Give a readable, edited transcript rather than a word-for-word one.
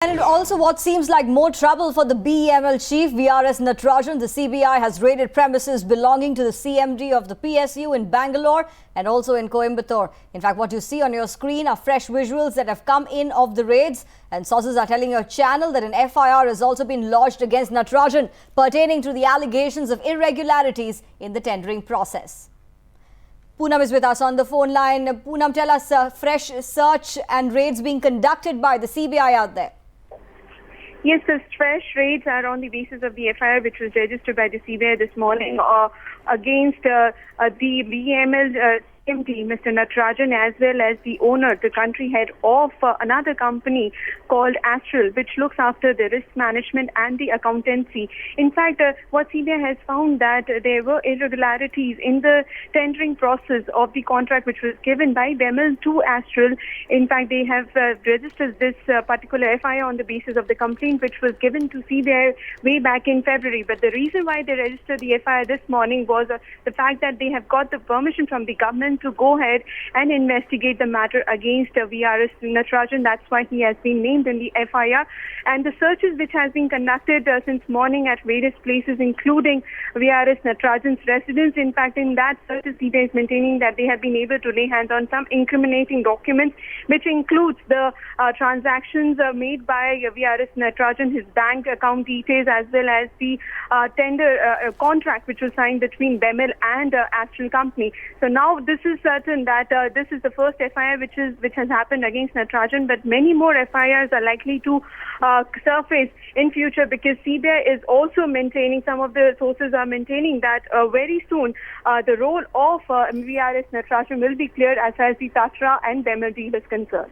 And also what seems like more trouble for the BEML chief, VRS Natarajan. The CBI has raided premises belonging to the CMD of the PSU in Bangalore and also in Coimbatore. In fact, what you see on your screen are fresh visuals that have come in of the raids. And sources are telling your channel that an FIR has also been lodged against Natarajan pertaining to the allegations of irregularities in the tendering process. Poonam is with us on the phone line. Poonam, tell us fresh search and raids being conducted by the CBI out there. Yes, the fresh raids are on the basis of the FIR which was registered by the CBI this morning against the BEML MD, Mr. Natarajan, as well as the owner, the country head of another company called Astral, which looks after the risk management and the accountancy. In fact, what CBI has found that there were irregularities in the tendering process of the contract which was given by BEML to Astral. In fact, they have registered this particular FIR on the basis of the complaint which was given to CBI way back in February. But the reason why they registered the FIR this morning was the fact that they have got the permission from the government to go ahead and investigate the matter against VRS Natarajan. That's why he has been named in the FIR. And the searches which has been conducted since morning at various places, including VRS Natarajan's residence. In fact, in that search, CBI is maintaining that they have been able to lay hands on some incriminating documents, which includes the transactions made by VRS Natarajan, his bank account details, as well as the tender contract which was signed between BEML and Astral company. So now this is certain that this is the first FIR which has happened against Natarajan, but many more FIRs are likely to surface in future, because CBI is also maintaining, some of the sources are maintaining that very soon the role of VRS Natarajan will be cleared as far as the Tatra and BEML deal is concerned.